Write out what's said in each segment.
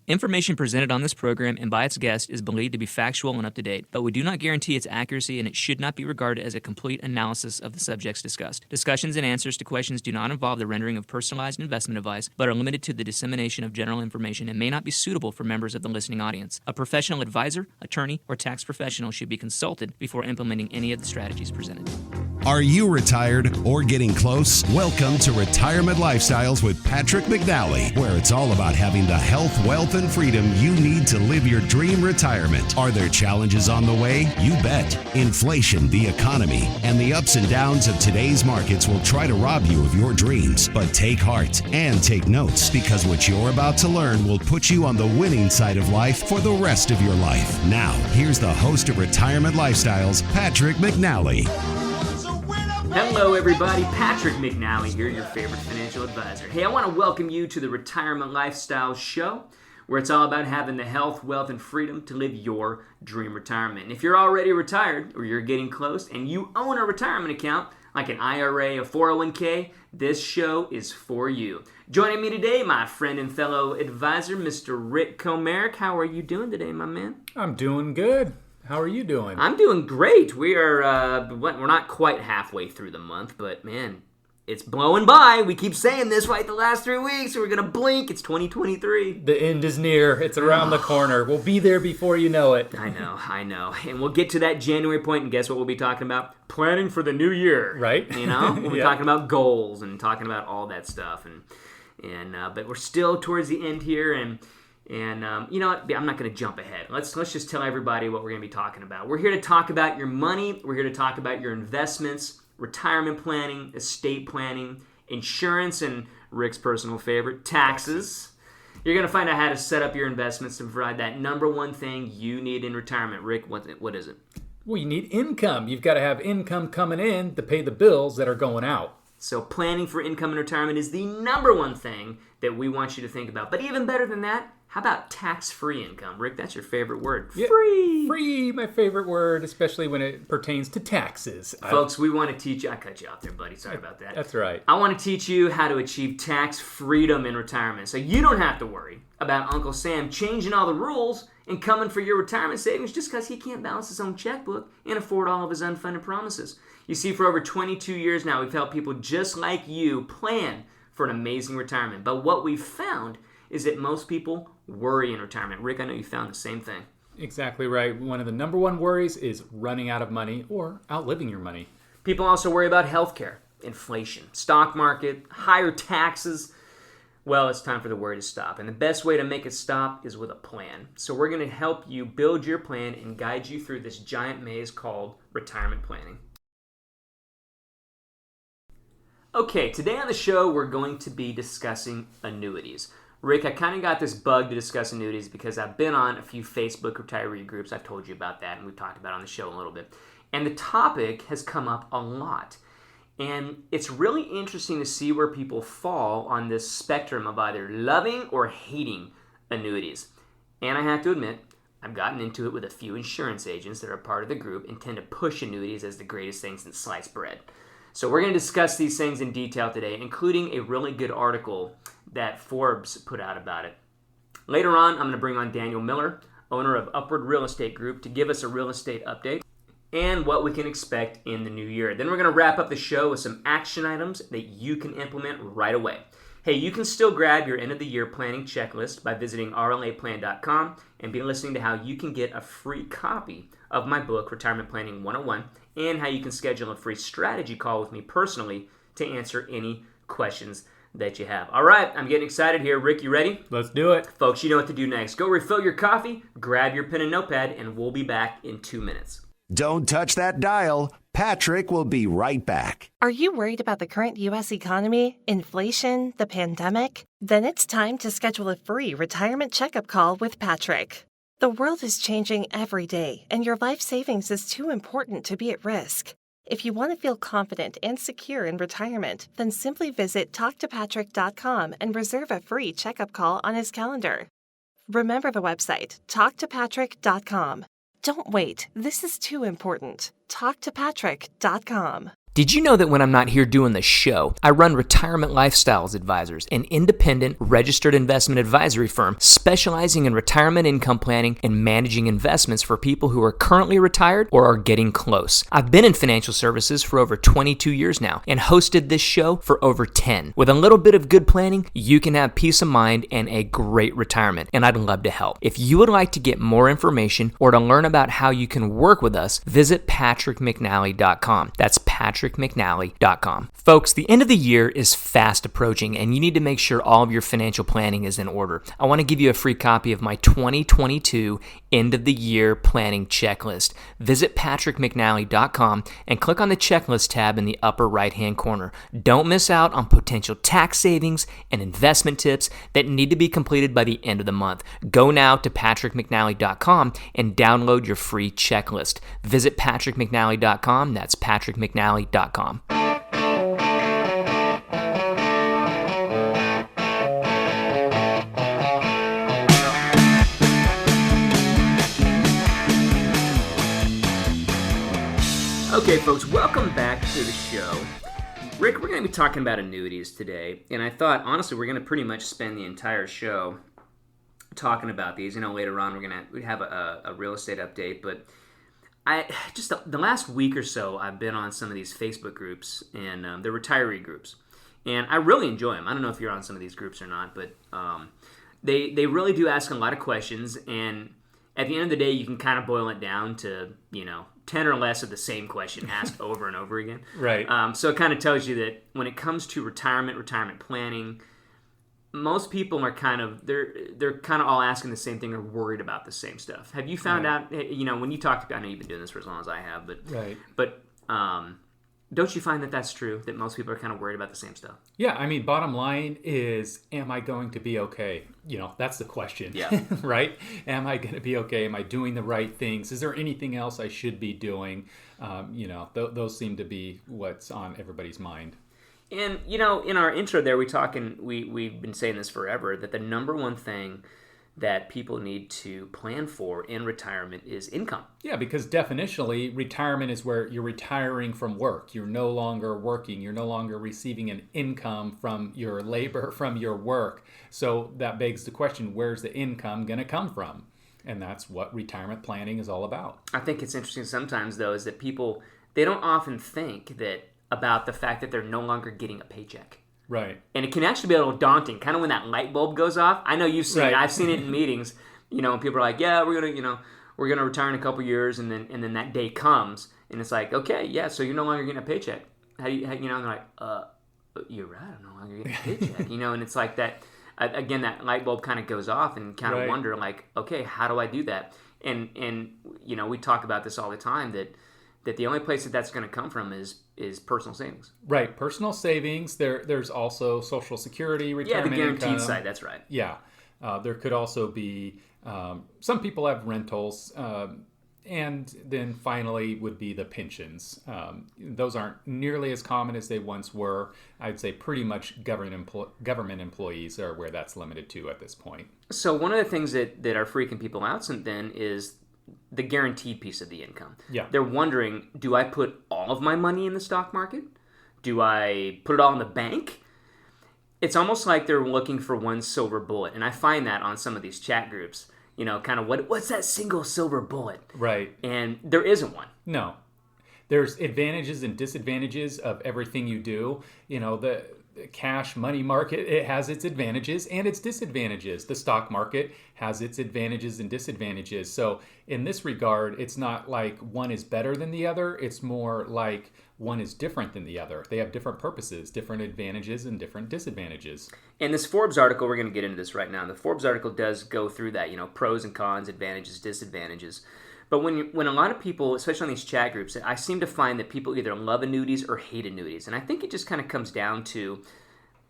Information presented on this program and by its guest is believed to be factual and up to date, but we do not guarantee its accuracy and it should not be regarded as a complete analysis of the subjects discussed. Discussions and answers to questions do not involve the rendering of personalized investment advice, but are limited to the dissemination of general information and may not be suitable for members of the listening audience. A professional advisor, attorney, or tax professional should be consulted before implementing any of the strategies presented. Are you retired or getting close? Welcome to Retirement Lifestyles with Patrick McNally, where it's all about having the health, wealth, and freedom you need to live your dream retirement. Are there challenges on the way? You bet. Inflation, the economy, and the ups and downs of today's markets will try to rob you of your dreams. But take heart and take notes, because what you're about to learn will put you on the winning side of life for the rest of your life. Now, here's the host of Retirement Lifestyles, Patrick McNally. Hello everybody, Patrick McNally here, your favorite financial advisor. Hey, I want to welcome you to the Retirement Lifestyle Show, where it's all about having the health, wealth, and freedom to live your dream retirement. And if you're already retired, or you're getting close, and you own a retirement account, like an IRA, a 401k, this show is for you. Joining me today, my friend and fellow advisor, Mr. Rick Comerick. How are you doing today, my man? I'm doing good. How are you doing? I'm doing great. We're not quite halfway through the month, but man, it's blowing by. We keep saying this the last 3 weeks. We're going to blink. It's 2023. The end is near. It's around the corner. We'll be there before you know it. I know. And we'll get to that January point, and guess what we'll be talking about? Planning for the new year. Right. You know? We'll be talking about goals and talking about all that stuff. But we're still towards the end here, and you know what? I'm not going to jump ahead. Let's just tell everybody what we're going to be talking about. We're here to talk about your money. We're here to talk about your investments, retirement planning, estate planning, insurance, and Rick's personal favorite, taxes. You're going to find out how to set up your investments to provide that number one thing you need in retirement. Rick, what is it? Well, you need income. You've got to have income coming in to pay the bills that are going out. So planning for income in retirement is the number one thing that we want you to think about. But even better than that, how about tax-free income? Rick, that's your favorite word. Yeah, free! Free, my favorite word, especially when it pertains to taxes. Folks, we want to teach you... I cut you off there, buddy. Sorry about that. That's right. I want to teach you how to achieve tax freedom in retirement, so you don't have to worry about Uncle Sam changing all the rules and coming for your retirement savings just because he can't balance his own checkbook and afford all of his unfunded promises. You see, for over 22 years now, we've helped people just like you plan for an amazing retirement. But what we've found is that most people worry in retirement. Rick, I know you found the same thing. Exactly right. One of the number one worries is running out of money or outliving your money. People also worry about healthcare, inflation, stock market, higher taxes. Well, it's time for the worry to stop. And the best way to make it stop is with a plan. So we're going to help you build your plan and guide you through this giant maze called retirement planning. Okay, today on the show, we're going to be discussing annuities. Rick, I kind of got this bug to discuss annuities because I've been on a few Facebook retiree groups. I've told you about that, and we've talked about it on the show a little bit. And the topic has come up a lot. And it's really interesting to see where people fall on this spectrum of either loving or hating annuities. And I have to admit, I've gotten into it with a few insurance agents that are part of the group and tend to push annuities as the greatest thing since sliced bread. So we're going to discuss these things in detail today, including a really good article that Forbes put out about it. Later on, I'm going to bring on Daniel Miller, owner of Upward Real Estate Group, to give us a real estate update and what we can expect in the new year. Then we're going to wrap up the show with some action items that you can implement right away. Hey, you can still grab your end of the year planning checklist by visiting rlaplan.com and be listening to how you can get a free copy of my book, Retirement Planning 101, and how you can schedule a free strategy call with me personally to answer any questions that you have. All right, I'm getting excited here. Rick, you ready? Let's do it. Folks, you know what to do next. Go refill your coffee, grab your pen and notepad, and we'll be back in 2 minutes. Don't touch that dial. Patrick will be right back. Are you worried about the current U.S. economy, inflation, the pandemic? Then it's time to schedule a free retirement checkup call with Patrick. The world is changing every day, and your life savings is too important to be at risk. If you want to feel confident and secure in retirement, then simply visit talktopatrick.com and reserve a free checkup call on his calendar. Remember the website, talktopatrick.com. Don't wait. This is too important. talktopatrick.com. Did you know that when I'm not here doing the show, I run Retirement Lifestyles Advisors, an independent registered investment advisory firm specializing in retirement income planning and managing investments for people who are currently retired or are getting close. I've been in financial services for over 22 years now and hosted this show for over 10. With a little bit of good planning, you can have peace of mind and a great retirement, and I'd love to help. If you would like to get more information or to learn about how you can work with us, visit patrickmcnally.com. That's patrickmcnally.com. Folks, the end of the year is fast approaching, and you need to make sure all of your financial planning is in order. I want to give you a free copy of my 2022 end of the year planning checklist. Visit patrickmcnally.com and click on the checklist tab in the upper right-hand corner. Don't miss out on potential tax savings and investment tips that need to be completed by the end of the month. Go now to patrickmcnally.com and download your free checklist. Visit patrickmcnally.com. That's patrickmcnally.com. Okay, folks, welcome back to the show. Rick, we're going to be talking about annuities today, and I thought, honestly, we're going to pretty much spend the entire show talking about these. Later on we'd have a real estate update, but the last week or so, I've been on some of these Facebook groups, and they're retiree groups, and I really enjoy them. I don't know if you're on some of these groups or not, but they really do ask a lot of questions, and at the end of the day, you can kind of boil it down to 10 or less of the same question asked over and over again. Right. So it kind of tells you that when it comes to retirement planning, most people are they're kind of all asking the same thing or worried about the same stuff. Have you found out, when you talk to, I know you've been doing this for as long as I have, but right. But don't you find that that's true, that most people are kind of worried about the same stuff? Yeah, I mean, bottom line is, am I going to be okay? That's the question. Yeah. Right? Am I going to be okay? Am I doing the right things? Is there anything else I should be doing? Those seem to be what's on everybody's mind. And, in our intro there, we've been saying this forever, that the number one thing that people need to plan for in retirement is income. Yeah, because definitionally, retirement is where you're retiring from work. You're no longer working. You're no longer receiving an income from your labor, from your work. So that begs the question, where's the income going to come from? And that's what retirement planning is all about. I think it's interesting sometimes, though, is that people, they don't often think about the fact that they're no longer getting a paycheck. Right. And it can actually be a little daunting, kind of when that light bulb goes off. I know you've seen right. it. I've seen it in meetings, and people are like, yeah, we're gonna retire in a couple years, and then that day comes, and it's like, okay, yeah, so you're no longer getting a paycheck. How and they're like, you're right, I'm no longer getting a paycheck, and it's like that, again, that light bulb kind of goes off, and kind of right. wonder, like, okay, how do I do that? And we talk about this all the time, that the only place that's going to come from is personal savings. Right, personal savings. There's also Social Security, retirement the guaranteed income. side. That's right. Yeah, there could also be some people have rentals, and then finally would be the pensions. Those aren't nearly as common as they once were. I'd say pretty much government employees are where that's limited to at this point. So one of the things that are freaking people out then is the guaranteed piece of the income. Yeah. They're wondering, do I put all of my money in the stock market? Do I put it all in the bank? It's almost like they're looking for one silver bullet. And I find that on some of these chat groups, kind of what's that single silver bullet? Right. And there isn't one. No. There's advantages and disadvantages of everything you do. The cash money market, it has its advantages and its disadvantages. The stock market has its advantages and disadvantages. So in this regard, it's not like one is better than the other. It's more like one is different than the other. They have different purposes, different advantages and different disadvantages. In this Forbes article, we're going to get into this right now. The Forbes article does go through that, pros and cons, advantages, disadvantages. But when a lot of people, especially on these chat groups, I seem to find that people either love annuities or hate annuities. And I think it just kind of comes down to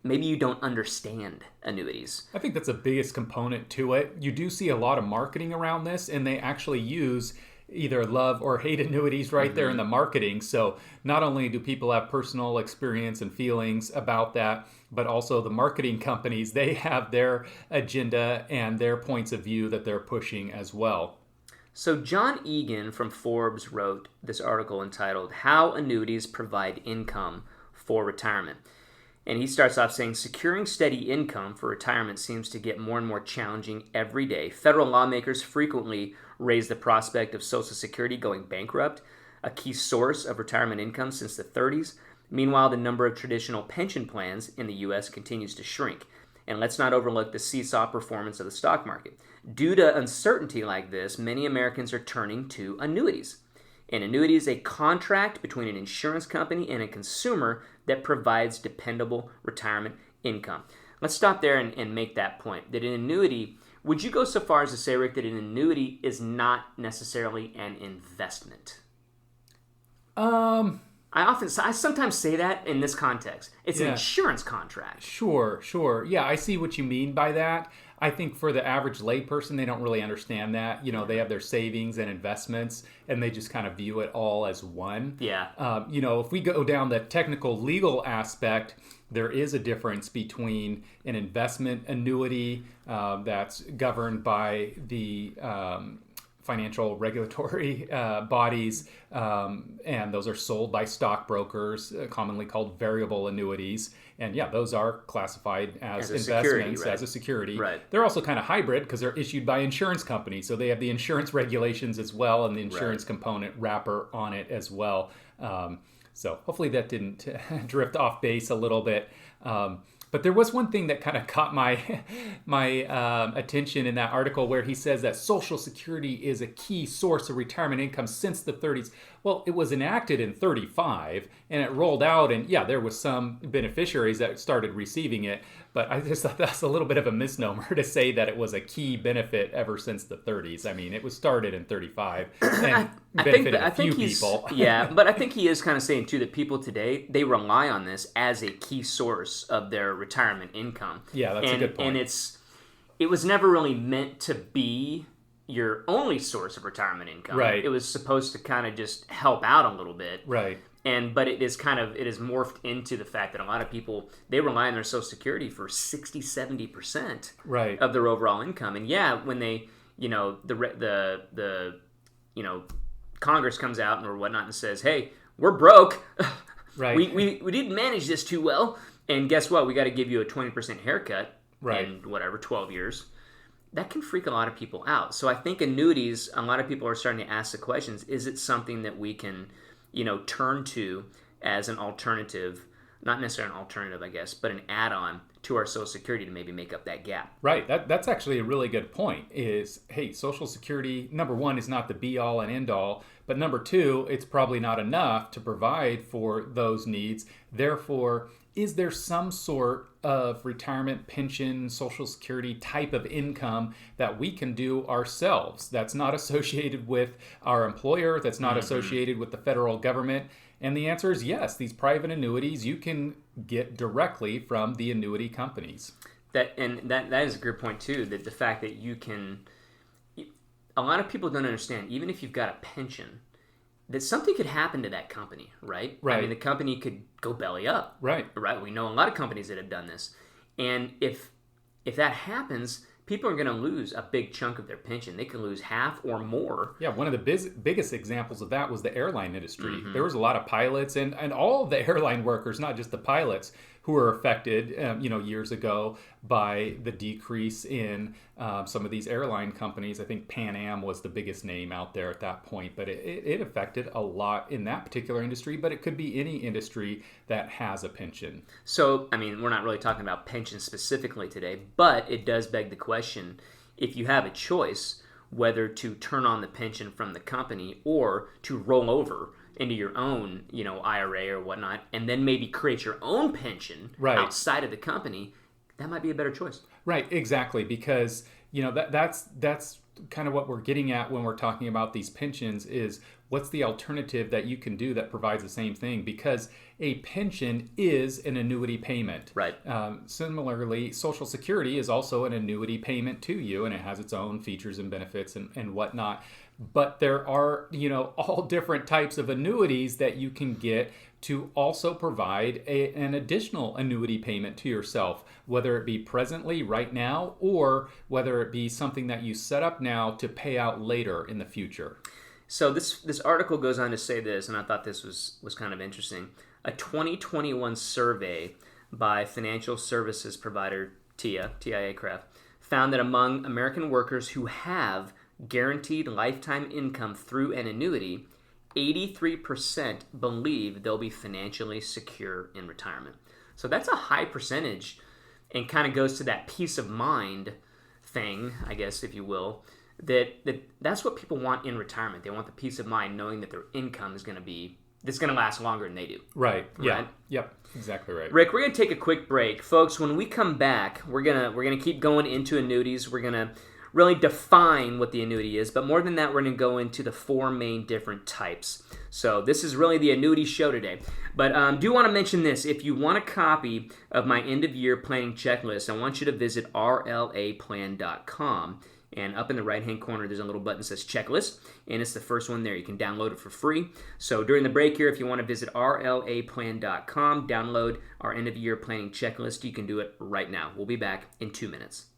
maybe you don't understand annuities. I think that's the biggest component to it. You do see a lot of marketing around this, and they actually use either love or hate annuities right there in the marketing. So not only do people have personal experience and feelings about that, but also the marketing companies, they have their agenda and their points of view that they're pushing as well. So John Egan from Forbes wrote this article entitled How Annuities Provide Income for Retirement. And he starts off saying, securing steady income for retirement seems to get more and more challenging every day. Federal lawmakers frequently raise the prospect of Social Security going bankrupt, a key source of retirement income since the 30s. Meanwhile, the number of traditional pension plans in the U.S. continues to shrink. And let's not overlook the seesaw performance of the stock market. Due to uncertainty like this, many Americans are turning to annuities. An annuity is a contract between an insurance company and a consumer that provides dependable retirement income. Let's stop there and make that point. That an annuity, would you go so far as to say, Rick, that an annuity is not necessarily an investment? I sometimes say that in this context. It's an insurance contract. Sure. Yeah, I see what you mean by that. I think for the average layperson, they don't really understand that. They have their savings and investments, and they just kind of view it all as one. Yeah. If we go down the technical legal aspect, there is a difference between an investment annuity that's governed by the financial regulatory bodies, and those are sold by stockbrokers, commonly called variable annuities. And yeah, those are classified as investments, as a security. Right. They're also kind of hybrid because they're issued by insurance companies. So they have the insurance regulations as well and the insurance component wrapper on it as well. So hopefully that didn't drift off base a little bit. But there was one thing that kind of caught my attention in that article where he says that Social Security is a key source of retirement income since the 30s. Well, it was enacted in 35 and it rolled out, and yeah, there was some beneficiaries that started receiving it. But I just thought that's a little bit of a misnomer to say that it was a key benefit ever since the 30s. I mean, it was started in 35 and benefited a few people. Yeah, but I think he is kind of saying too that people today, they rely on this as a key source of their retirement income. Yeah, that's a good point. And it was never really meant to be your only source of retirement income. Right. It was supposed to kind of just help out a little bit. Right. But it is morphed into the fact that a lot of people, they rely on their Social Security for 60, 70% of their overall income. And yeah, when they, Congress comes out or whatnot and says, hey, we're broke. Right. We didn't manage this too well. And guess what? We got to give you a 20% haircut in 12 years. That can freak a lot of people out. So I think annuities, a lot of people are starting to ask the questions, is it something that we can, turn to as an alternative, not necessarily an alternative, I guess, but an add-on to our Social Security to maybe make up that gap? Right. That's actually a really good point is, hey, Social Security, number one, is not the be-all and end-all, but number two, it's probably not enough to provide for those needs. Therefore, is there some sort of retirement, pension, Social Security type of income that we can do ourselves that's not associated with our employer, that's not associated with the federal government? And the answer is yes. These private annuities you can get directly from the annuity companies. That is a good point too, that the fact that you can, a lot of people don't understand, even if you've got a pension, that something could happen to that company, right? Right. I mean, the company could go belly up. Right. We know a lot of companies that have done this. And if that happens, people are going to lose a big chunk of their pension. They can lose half or more. Yeah, one of the biggest examples of that was the airline industry. Mm-hmm. There was a lot of pilots and all of the airline workers, not just the pilots, who were affected, years ago by the decrease in some of these airline companies. I think Pan Am was the biggest name out there at that point, but it affected a lot in that particular industry, but it could be any industry that has a pension. So, I mean, we're not really talking about pensions specifically today, but it does beg the question, if you have a choice whether to turn on the pension from the company or to roll over into your own, IRA or whatnot, and then maybe create your own pension outside of the company, that might be a better choice. Right, exactly, because that's kind of what we're getting at when we're talking about these pensions is what's the alternative that you can do that provides the same thing? Because a pension is an annuity payment. Right. Similarly, Social Security is also an annuity payment to you, and it has its own features and benefits and whatnot. But there are, all different types of annuities that you can get to also provide an additional annuity payment to yourself, whether it be presently, right now, or whether it be something that you set up now to pay out later in the future. So this article goes on to say this, and I thought this was kind of interesting. A 2021 survey by financial services provider TIAA-CREF, found that among American workers who have guaranteed lifetime income through an annuity, 83% believe they'll be financially secure in retirement. So that's a high percentage, and kind of goes to that peace of mind thing, I guess, if you will, that's what people want in retirement. They want the peace of mind knowing that their income is going to last longer than they do. Right. Yeah. Yep. Exactly right. Rick, we're going to take a quick break. Folks, when we come back, we're going to keep going into annuities. We're going to really define what the annuity is, but more than that, we're going to go into the four main different types. So this is really the annuity show today. But do want to mention this. If you want a copy of my end-of-year planning checklist, I want you to visit rlaplan.com. And up in the right-hand corner, there's a little button that says checklist, and it's the first one there. You can download it for free. So during the break here, if you want to visit rlaplan.com, download our end-of-year planning checklist, you can do it right now. We'll be back in 2 minutes.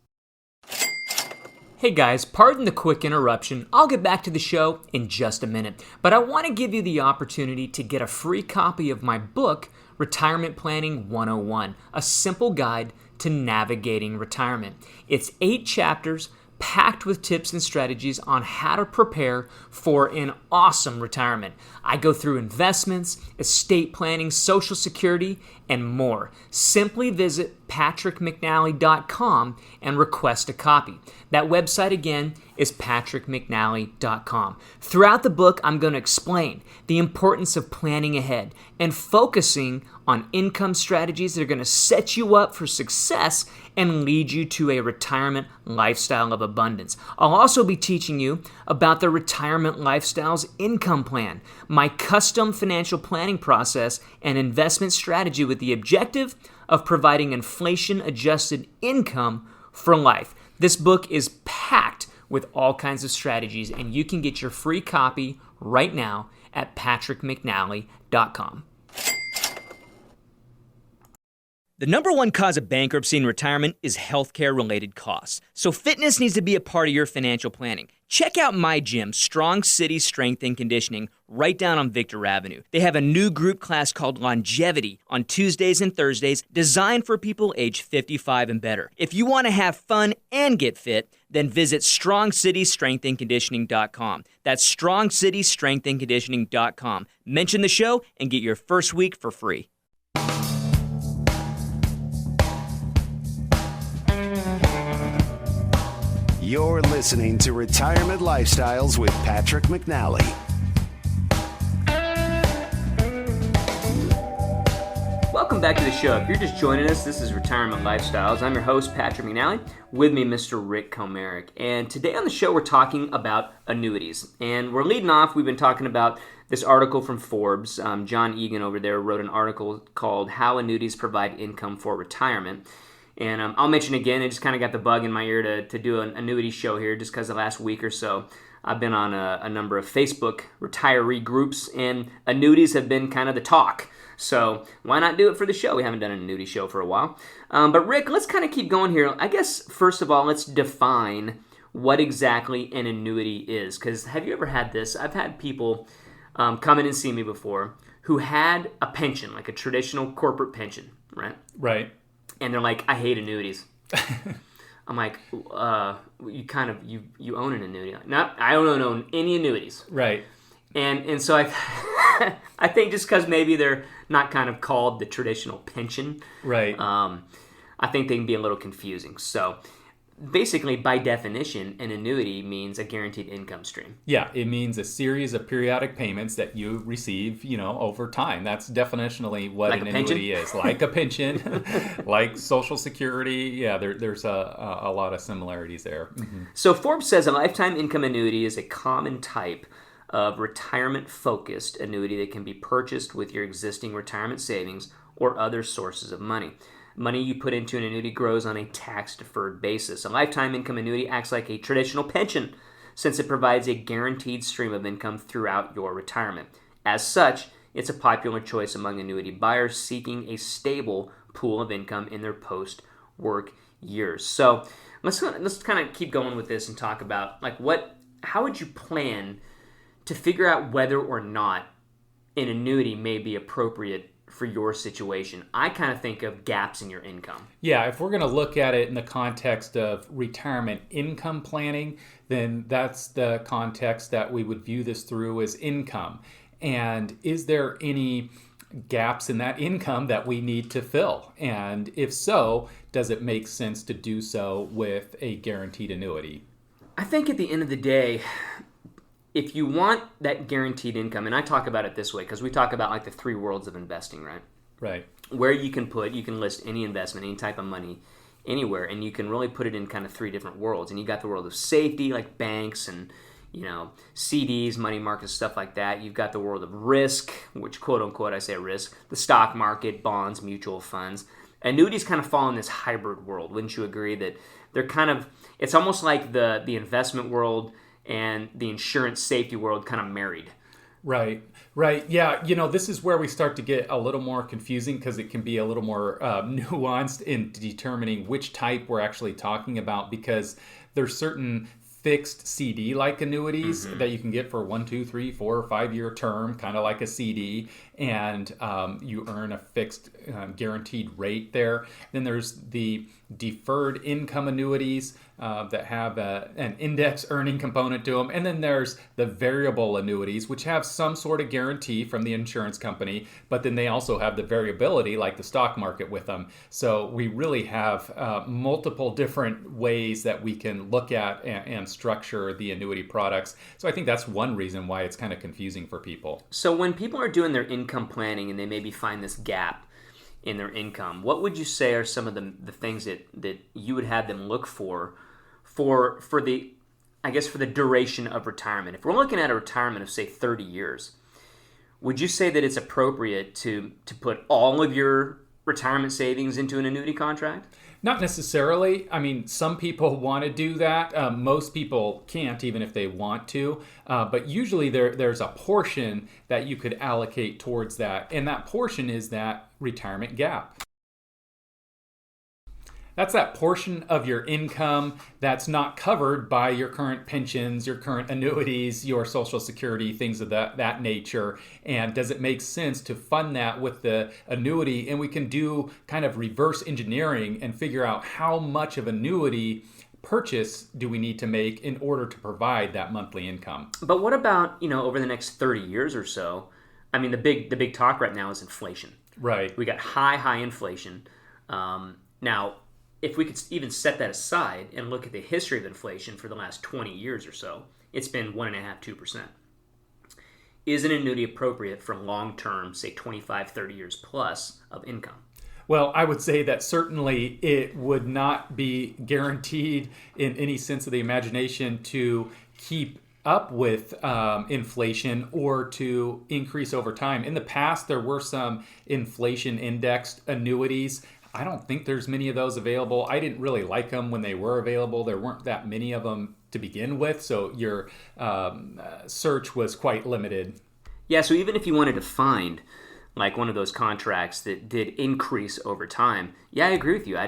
Hey guys, pardon the quick interruption. I'll get back to the show in just a minute. But I want to give you the opportunity to get a free copy of my book, Retirement Planning 101, a simple guide to navigating retirement. It's 8 chapters packed with tips and strategies on how to prepare for an awesome retirement. I go through investments, estate planning, Social Security, and more. Simply visit patrickmcnally.com and request a copy. That website again is patrickmcnally.com. Throughout the book, I'm going to explain the importance of planning ahead and focusing on income strategies that are going to set you up for success and lead you to a retirement lifestyle of abundance. I'll also be teaching you about the Retirement Lifestyles Income Plan, my custom financial planning process and investment strategy with the objective of providing inflation-adjusted income for life. This book is packed with all kinds of strategies, and you can get your free copy right now at patrickmcnally.com. The number one cause of bankruptcy in retirement is healthcare-related costs. So fitness needs to be a part of your financial planning. Check out my gym, Strong City Strength and Conditioning, right down on Victor Avenue. They have a new group class called Longevity on Tuesdays and Thursdays, designed for people age 55 and better. If you want to have fun and get fit, then visit strongcitystrengthandconditioning.com. That's strongcitystrengthandconditioning.com. Mention the show and get your first week for free. You're listening to Retirement Lifestyles with Patrick McNally. Welcome back to the show. If you're just joining us, this is Retirement Lifestyles. I'm your host, Patrick McNally. With me, Mr. Rick Comerick. And today on the show, we're talking about annuities. And we're leading off, we've been talking about this article from Forbes. John Egan over there wrote an article called How Annuities Provide Income for Retirement. And I'll mention again, I just kind of got the bug in my ear to do an annuity show here just because the last week or so I've been on a number of Facebook retiree groups, and annuities have been kind of the talk. So why not do it for the show? We haven't done an annuity show for a while. But Rick, let's kind of keep going here. I guess, first of all, let's define what exactly an annuity is. Because have you ever had this? I've had people come in and see me before who had a pension, like a traditional corporate pension, right? Right. And they're like, I hate annuities. I'm like, you own an annuity. Like, no, I don't own any annuities. Right. And so I I think just because maybe they're not kind of called the traditional pension. Right. I think they can be a little confusing. So basically, by definition, an annuity means a guaranteed income stream. Yeah, it means a series of periodic payments that you receive, over time. That's definitionally what like an pension? annuity is. Like a pension, like Social Security. Yeah, there's a lot of similarities there. Mm-hmm. So Forbes says a lifetime income annuity is a common type of retirement-focused annuity that can be purchased with your existing retirement savings or other sources of money. Money you put into an annuity grows on a tax-deferred basis. A lifetime income annuity acts like a traditional pension, since it provides a guaranteed stream of income throughout your retirement. As such, it's a popular choice among annuity buyers seeking a stable pool of income in their post-work years. So let's kind of keep going with this and talk about how would you plan to figure out whether or not an annuity may be appropriate for your situation. I kind of think of gaps in your income. Yeah, if we're going to look at it in the context of retirement income planning, then that's the context that we would view this through as income. And is there any gaps in that income that we need to fill? And if so, does it make sense to do so with a guaranteed annuity? I think at the end of the day, if you want that guaranteed income, and I talk about it this way because we talk about like the three worlds of investing, right? Right. Where you can list any investment, any type of money, anywhere, and you can really put it in kind of three different worlds. And you got the world of safety, like banks and CDs, money markets, stuff like that. You've got the world of risk, which quote unquote I say risk, the stock market, bonds, mutual funds. Annuities kind of fall in this hybrid world. Wouldn't you agree that they're kind of, it's almost like the investment world and the insurance safety world kind of married. Right. Yeah, this is where we start to get a little more confusing because it can be a little more nuanced in determining which type we're actually talking about, because there's certain fixed CD-like annuities that you can get for 1, 2, 3, 4, or 5 year term, kind of like a CD, and you earn a fixed guaranteed rate there. Then there's the deferred income annuities that have an index earning component to them. And then there's the variable annuities, which have some sort of guarantee from the insurance company, but then they also have the variability like the stock market with them. So we really have multiple different ways that we can look at and structure the annuity products. So I think that's one reason why it's kind of confusing for people. So when people are doing their income planning and they maybe find this gap in their income, what would you say are some of the things that you would have them look for the duration of retirement? If we're looking at a retirement of say 30 years, would you say that it's appropriate to put all of your retirement savings into an annuity contract? Not necessarily. I mean, some people want to do that. Most people can't, even if they want to. But usually there's a portion that you could allocate towards that. And that portion is that retirement gap. That's that portion of your income that's not covered by your current pensions, your current annuities, your Social Security, things of that nature. And does it make sense to fund that with the annuity? And we can do kind of reverse engineering and figure out how much of annuity purchase do we need to make in order to provide that monthly income. But what about, over the next 30 years or so? I mean, the big talk right now is inflation. Right. We got high inflation. Now, if we could even set that aside and look at the history of inflation for the last 20 years or so, it's been 1.5%, 2%. Is an annuity appropriate for long-term, say 25, 30 years plus of income? Well, I would say that certainly it would not be guaranteed in any sense of the imagination to keep up with inflation or to increase over time. In the past, there were some inflation-indexed annuities. I don't think there's many of those available. I didn't really like them when they were available. There weren't that many of them to begin with, so your search was quite limited. Yeah, so even if you wanted to find like one of those contracts that did increase over time, yeah, I agree with you.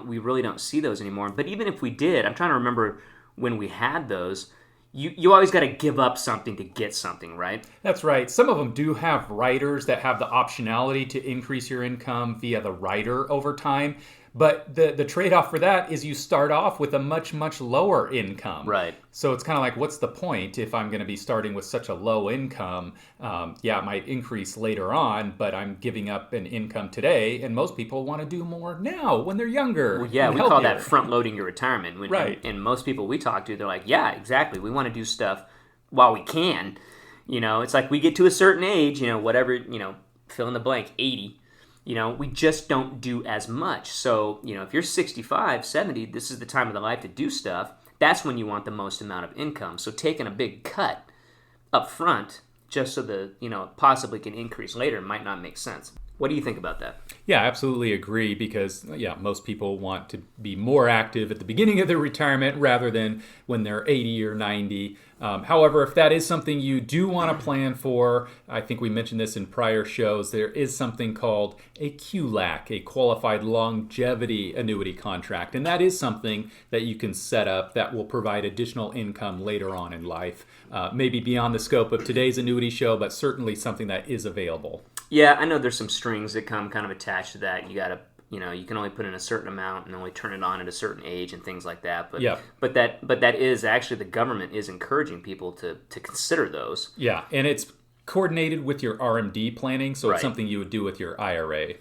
We really don't see those anymore. But even if we did, I'm trying to remember when we had those. You always got to give up something to get something, right? That's right. Some of them do have riders that have the optionality to increase your income via the rider over time. But the trade-off for that is you start off with a much, much lower income. Right. So it's kind of like, what's the point if I'm going to be starting with such a low income? It might increase later on, but I'm giving up an income today. And most people want to do more now when they're younger. Well, yeah, we call that front-loading your retirement. Right. And most people we talk to, they're like, yeah, exactly. We want to do stuff while we can. It's like we get to a certain age, whatever, fill in the blank, 80. We just don't do as much. So, if you're 65, 70, this is the time of the life to do stuff. That's when you want the most amount of income. So taking a big cut up front just so the, it possibly can increase later might not make sense. What do you think about that? Yeah, absolutely agree because, most people want to be more active at the beginning of their retirement rather than when they're 80 or 90. However, if that is something you do want to plan for, I think we mentioned this in prior shows, there is something called a QLAC, a Qualified Longevity Annuity Contract. And that is something that you can set up that will provide additional income later on in life. Maybe beyond the scope of today's annuity show, but certainly something that is available. Yeah, I know there's some strings that come kind of attached to that. You got to, you can only put in a certain amount and only turn it on at a certain age and things like that. But that is actually, the government is encouraging people to consider those. Yeah, and it's coordinated with your RMD planning, so Right. It's something you would do with your IRA.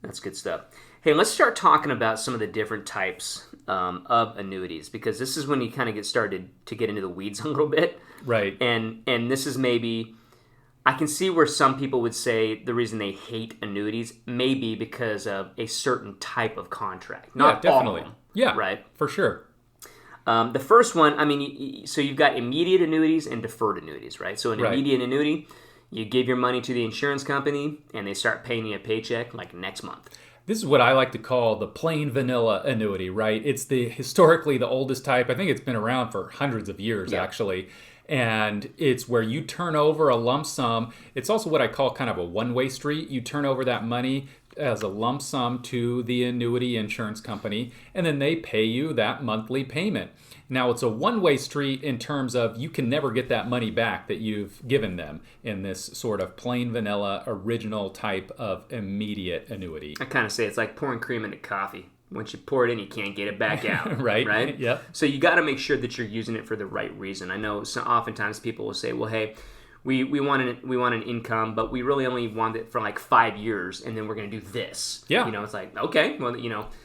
That's good stuff. Hey, let's start talking about some of the different types of annuities, because this is when you kind of get started to get into the weeds a little bit. Right. And this is maybe, I can see where some people would say the reason they hate annuities may be because of a certain type of contract. Not definitely. all of them. Yeah, Right? for sure. The first one, so you've got immediate annuities and deferred annuities, right? So an Right. immediate annuity, you give your money to the insurance company and they start paying you a paycheck like next month. This is what I like to call the plain vanilla annuity, right? It's historically the oldest type. I think it's been around for hundreds of years, actually. And it's where you turn over a lump sum. It's also what I call kind of a one-way street. You turn over that money as a lump sum to the annuity insurance company, and then they pay you that monthly payment. Now, it's a one-way street in terms of you can never get that money back that you've given them in this sort of plain vanilla original type of immediate annuity. I kind of say it's like pouring cream into coffee. Once you pour it in, you can't get it back out. Right. Right? Yep. So you got to make sure that you're using it for the right reason. I know oftentimes people will say, well, hey, we want an income, but we really only want it for like 5 years, and then we're going to do this. Yeah. It's like, okay, well,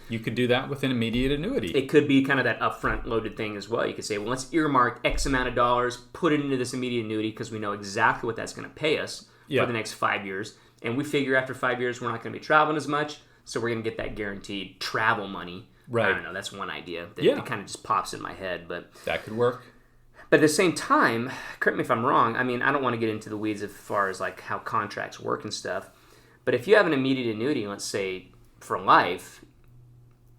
You could do that with an immediate annuity. it could be kind of that upfront loaded thing as well. You could say, well, let's earmark X amount of dollars, put it into this immediate annuity because we know exactly what that's going to pay us for the next 5 years. And we figure after 5 years, we're not going to be traveling as much, so we're going to get that guaranteed travel money. Right. I don't know. That's one idea that kind of just pops in my head. But That could work. at the same time, correct me if I'm wrong, I don't want to get into the weeds as far as like how contracts work and stuff. But if you have an immediate annuity, let's say for life,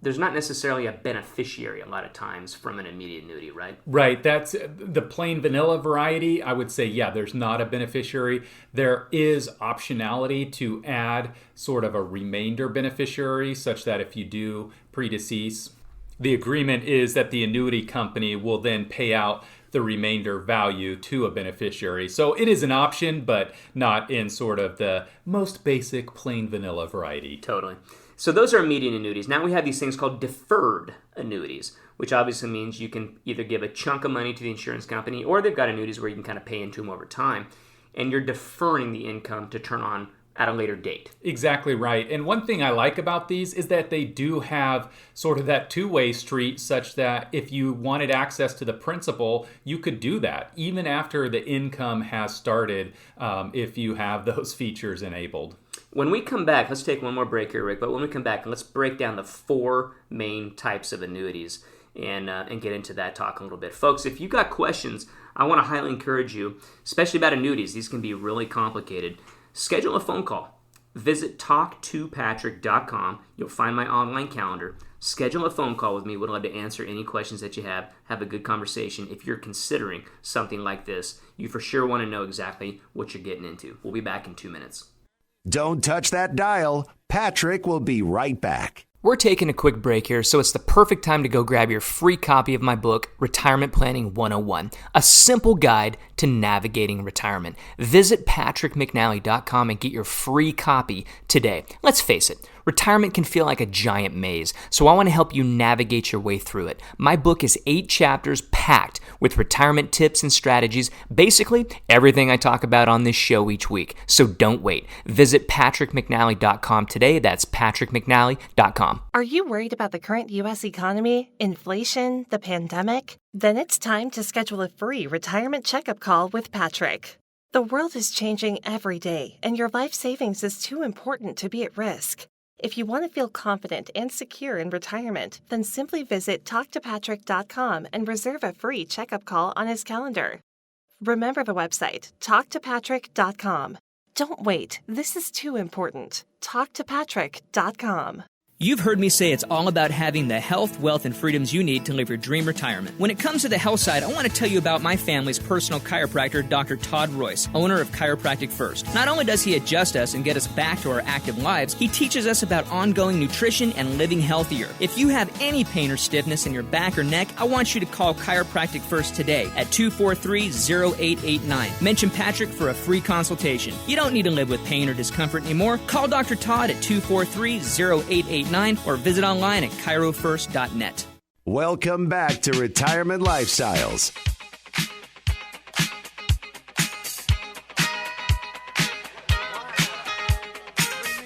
there's not necessarily a beneficiary a lot of times from an immediate annuity, right? Right. That's the plain vanilla variety. I would say, there's not a beneficiary. There is optionality to add sort of a remainder beneficiary, such that if you do predecease, the agreement is that the annuity company will then pay out the remainder value to a beneficiary. So it is an option, but not in sort of the most basic plain vanilla variety. Totally. So those are immediate annuities. Now we have these things called deferred annuities, which obviously means you can either give a chunk of money to the insurance company, or they've got annuities where you can kind of pay into them over time, and you're deferring the income to turn on at a later date. Exactly right. And one thing I like about these is that they do have sort of that two-way street, such that if you wanted access to the principal, you could do that even after the income has started, if you have those features enabled. When we come back, let's take one more break here, Rick, but when we come back, let's break down the 4 main types of annuities and get into that talk a little bit. Folks, if you've got questions, I want to highly encourage you, especially about annuities. These can be really complicated. Schedule a phone call. Visit talktopatrick.com. You'll find my online calendar. Schedule a phone call with me. Would love to answer any questions that you have. Have a good conversation. If you're considering something like this, you for sure want to know exactly what you're getting into. We'll be back in 2 minutes. Don't touch that dial. Patrick will be right back. We're taking a quick break here, so it's the perfect time to go grab your free copy of my book, Retirement Planning 101, a simple guide to navigating retirement. Visit patrickmcnally.com and get your free copy today. Let's face it, retirement can feel like a giant maze, so I want to help you navigate your way through it. My book is 8 chapters packed with retirement tips and strategies, basically everything I talk about on this show each week. So don't wait. Visit patrickmcnally.com today. That's patrickmcnally.com. Are you worried about the current U.S. economy, inflation, the pandemic? Then it's time to schedule a free retirement checkup call with Patrick. The world is changing every day, and your life savings is too important to be at risk. If you want to feel confident and secure in retirement, then simply visit talktopatrick.com and reserve a free checkup call on his calendar. Remember the website, talktopatrick.com. Don't wait. This is too important. TalkToPatrick.com. You've heard me say it's all about having the health, wealth, and freedoms you need to live your dream retirement. When it comes to the health side, I want to tell you about my family's personal chiropractor, Dr. Todd Royce, owner of Chiropractic First. Not only does he adjust us and get us back to our active lives, he teaches us about ongoing nutrition and living healthier. If you have any pain or stiffness in your back or neck, I want you to call Chiropractic First today at 243-0889. Mention Patrick for a free consultation. You don't need to live with pain or discomfort anymore. Call Dr. Todd at 243-0889. Or visit online at chirofirst.net. Welcome back to Retirement Lifestyles.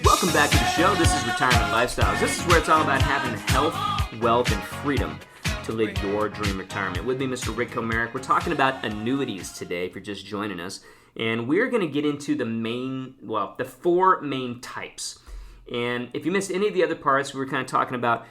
Welcome back to the show. This is Retirement Lifestyles. This is where it's all about having health, wealth, and freedom to live your dream retirement. With me, Mr. Rick Comerick. We're talking about annuities today, if you're just joining us. And we're going to get into the four main types. And if you missed any of the other parts, we were kind of talking about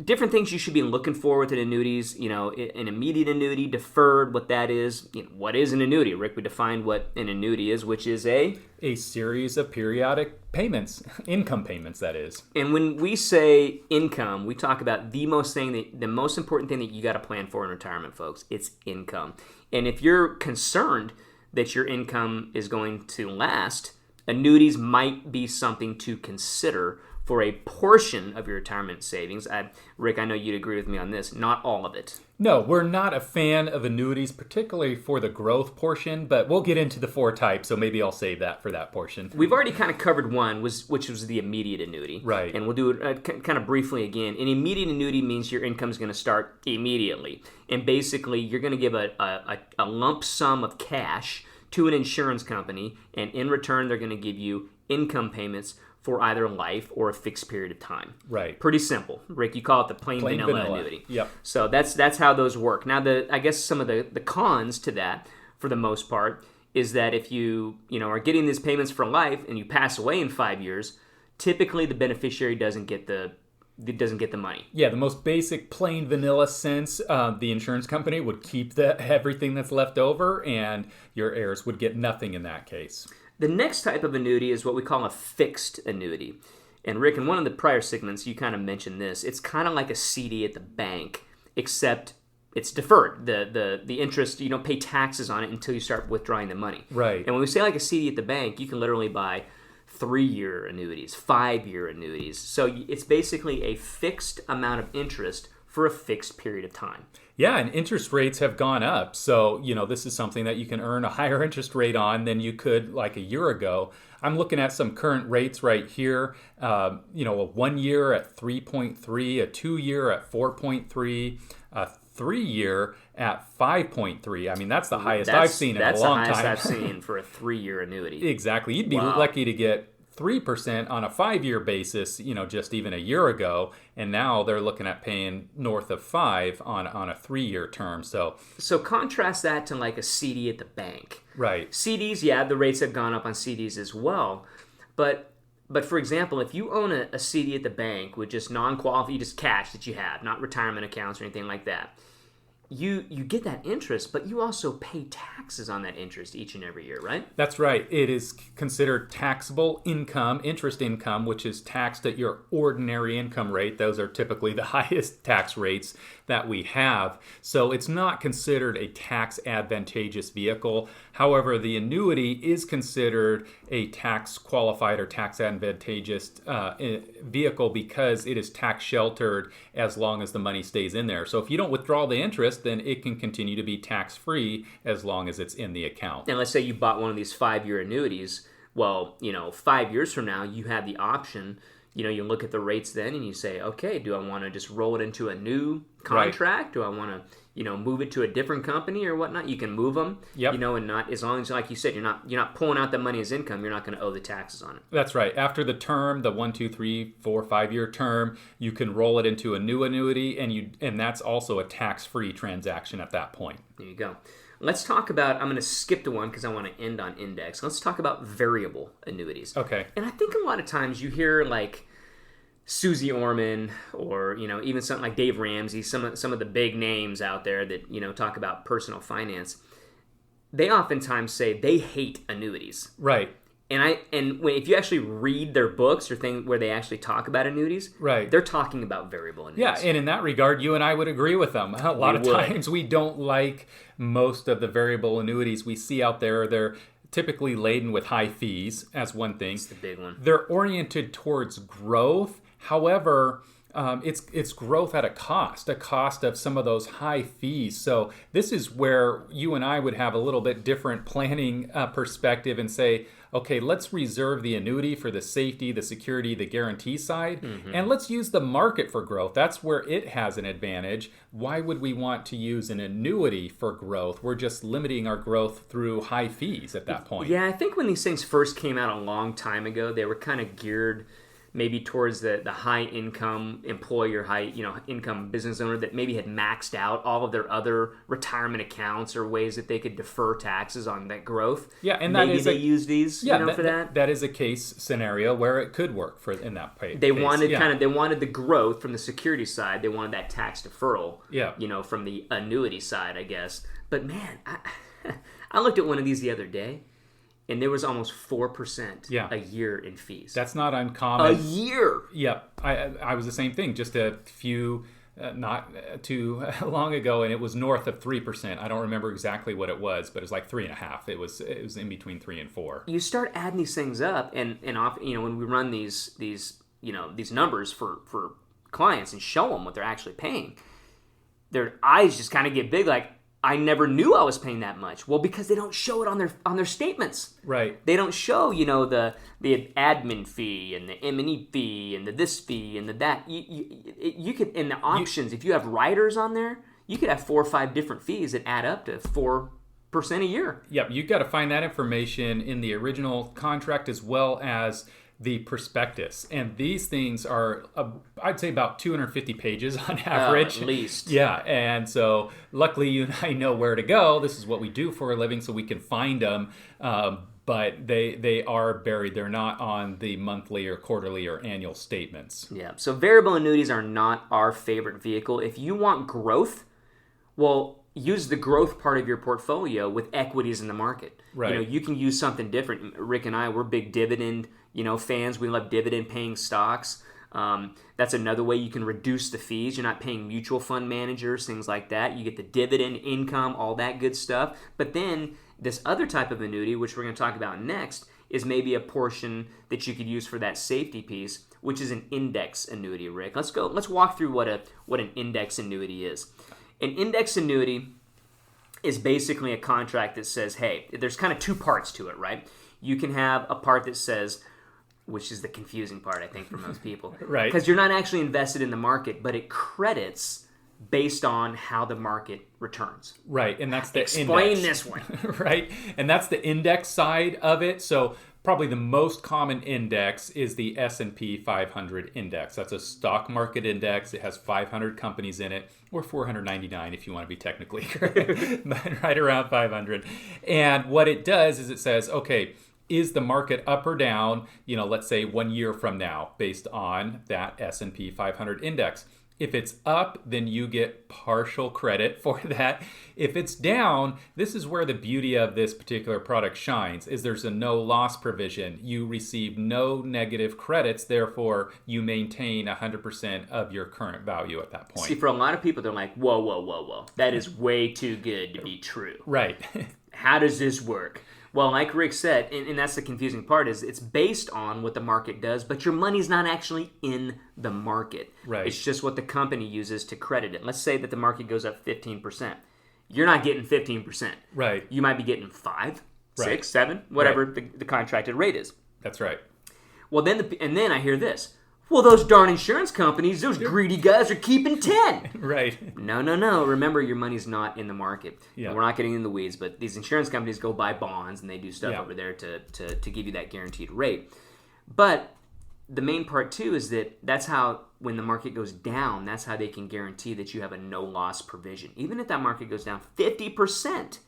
different things you should be looking for with an annuities, an immediate annuity, deferred, what that is. What is an annuity? Rick, we defined what an annuity is, which is a series of periodic payments, income payments, that is. And when we say income, we talk about the most important thing that you got to plan for in retirement, folks. It's income. And if you're concerned that your income is going to last, annuities might be something to consider for a portion of your retirement savings. Rick, I know you'd agree with me on this. Not all of it. No, we're not a fan of annuities, particularly for the growth portion, but we'll get into the four types, so maybe I'll save that for that portion. We've already kind of covered one, which was the immediate annuity. Right. And we'll do it kind of briefly again. An immediate annuity means your income is going to start immediately. And basically, you're going to give a lump sum of cash to an insurance company, and in return, they're going to give you income payments for either life or a fixed period of time. Right. Pretty simple. Rick, you call it the plain vanilla annuity. Yep. So that's how those work. Now, I guess some of the cons to that, for the most part, is that if you are getting these payments for life and you pass away in 5 years, typically the beneficiary doesn't get the money. Yeah, the most basic plain vanilla sense, the insurance company would keep everything that's left over, and your heirs would get nothing in that case. The next type of annuity is what we call a fixed annuity. And Rick, in one of the prior segments, you kind of mentioned this. It's kind of like a CD at the bank, except it's deferred. The interest, you don't pay taxes on it until you start withdrawing the money. Right. And when we say like a CD at the bank, you can literally buy 3-year annuities, 5-year annuities. So it's basically a fixed amount of interest for a fixed period of time. Yeah, and interest rates have gone up. So, this is something that you can earn a higher interest rate on than you could like a year ago. I'm looking at some current rates right here. A 1 year at 3.3, a 2 year at 4.3, a 3 year at 5.3. I mean, that's the highest I've seen in a long time. That's the highest I've seen for a 3-year annuity. Exactly. You'd be lucky to get 3% on a 5-year basis, just even a year ago, and now they're looking at paying north of 5 on a 3-year term. So contrast that to like a CD at the bank. Right. CDs, yeah, the rates have gone up on CDs as well, but for example, if you own a CD at the bank with just non-qualified, just cash that you have, not retirement accounts or anything like that, you get that interest, but you also pay taxes on that interest each and every year, right? That's right. It is considered taxable income, interest income, which is taxed at your ordinary income rate. Those are typically the highest tax rates that we have. So it's not considered a tax advantageous vehicle. However, the annuity is considered a tax qualified or tax advantageous vehicle because it is tax sheltered as long as the money stays in there. So if you don't withdraw the interest, then it can continue to be tax-free as long as it's in the account. And let's say you bought one of these 5-year annuities. Well, 5 years from now, you have the option. You look at the rates then and you say, okay, do I want to just roll it into a new contract? Right. Do I want to, move it to a different company or whatnot? You can move them, yep. And not, as long as, like you said, you're not pulling out the money as income, you're not going to owe the taxes on it. That's right. After the term, the 1, 2, 3, 4, 5-year term, you can roll it into a new annuity, and that's also a tax-free transaction at that point. There you go. Let's talk about, I'm going to skip to one because I want to end on index. Let's talk about variable annuities. Okay. And I think a lot of times you hear like Susie Orman or, even something like Dave Ramsey, some of the big names out there that, talk about personal finance. They oftentimes say they hate annuities. Right. If you actually read their books or things where they actually talk about annuities, Right. they're talking about variable annuities. Yeah, and in that regard, you and I would agree with them. A lot of times we don't like most of the variable annuities we see out there. They're typically laden with high fees, as one thing. That's the big one. They're oriented towards growth. However, it's growth at a cost of some of those high fees. So this is where you and I would have a little bit different planning perspective and say, okay, let's reserve the annuity for the safety, the security, the guarantee side, and let's use the market for growth. That's where it has an advantage. Why would we want to use an annuity for growth? We're just limiting our growth through high fees at that point. Yeah, I think when these things first came out a long time ago, they were kind of geared maybe towards the high income employer, income business owner that maybe had maxed out all of their other retirement accounts or ways that they could defer taxes on that growth. Yeah, and maybe they use these for that. That is a case scenario where it could work in that case. They wanted the growth from the security side. They wanted that tax deferral. Yeah. From the annuity side, I guess. But man, I looked at one of these the other day. And there was almost 4% a year in fees. That's not uncommon. A year? Yep. I was the same thing just a few, not too long ago, and it was north of 3%. I don't remember exactly what it was, but it was like 3.5. It was in between 3 and 4. You start adding these things up, and when we run these numbers for clients and show them what they're actually paying, their eyes just kind of get big, like, I never knew I was paying that much. Well, because they don't show it on their statements. Right. They don't show, the admin fee and the M&E fee and the this fee and the that. You could, in the options, if you have riders on there, you could have 4 or 5 different fees that add up to 4% a year. Yep. You've got to find that information in the original contract as well as the prospectus. And these things are, I'd say, about 250 pages on average. At least. Yeah. And so luckily you and I know where to go. This is what we do for a living, so we can find them. But they are buried. They're not on the monthly or quarterly or annual statements. Yeah. So variable annuities are not our favorite vehicle. If you want growth, well, use the growth part of your portfolio with equities in the market. Right. You can use something different. Rick and I, we're big dividend fans. We love dividend paying stocks. That's another way you can reduce the fees. You're not paying mutual fund managers, things like that. You get the dividend income, all that good stuff. But then this other type of annuity, which we're going to talk about next, is maybe a portion that you could use for that safety piece, which is an index annuity, Rick. Let's walk through what an index annuity is. An index annuity is basically a contract that says, hey, there's kind of 2 parts to it, right? You can have a part that says, which is the confusing part, I think, for most people. Right. Because you're not actually invested in the market, but it credits based on how the market returns. Right, and that's the Explain index. this one. Right, and that's the index side of it. So probably the most common index is the S&P 500 index. That's a stock market index. It has 500 companies in it, or 499 if you want to be technically correct, but right around 500. And what it does is it says, okay, is the market up or down, let's say 1 year from now, based on that S&P 500 index. If it's up, then you get partial credit for that. If it's down, this is where the beauty of this particular product shines, is there's a no loss provision. You receive no negative credits, therefore you maintain 100% of your current value at that point. See, for a lot of people, they're like, whoa. That is way too good to be true. Right. How does this work? Well, like Rick said, and that's the confusing part, is it's based on what the market does, but your money's not actually in the market. Right. It's just what the company uses to credit it. Let's say that the market goes up 15%. You're not getting 15%. Right. You might be getting 5, Right. 6, 7, whatever Right. the contracted rate is. That's right. Well, then I hear this. Well, those darn insurance companies, those greedy guys are keeping 10. Right. No. Remember, your money's not in the market. Yeah. And we're not getting in the weeds, but these insurance companies go buy bonds and they do stuff Yeah. over there to give you that guaranteed rate. But the main part, too, is that's how, when the market goes down, that's how they can guarantee that you have a no-loss provision. Even if that market goes down 50%,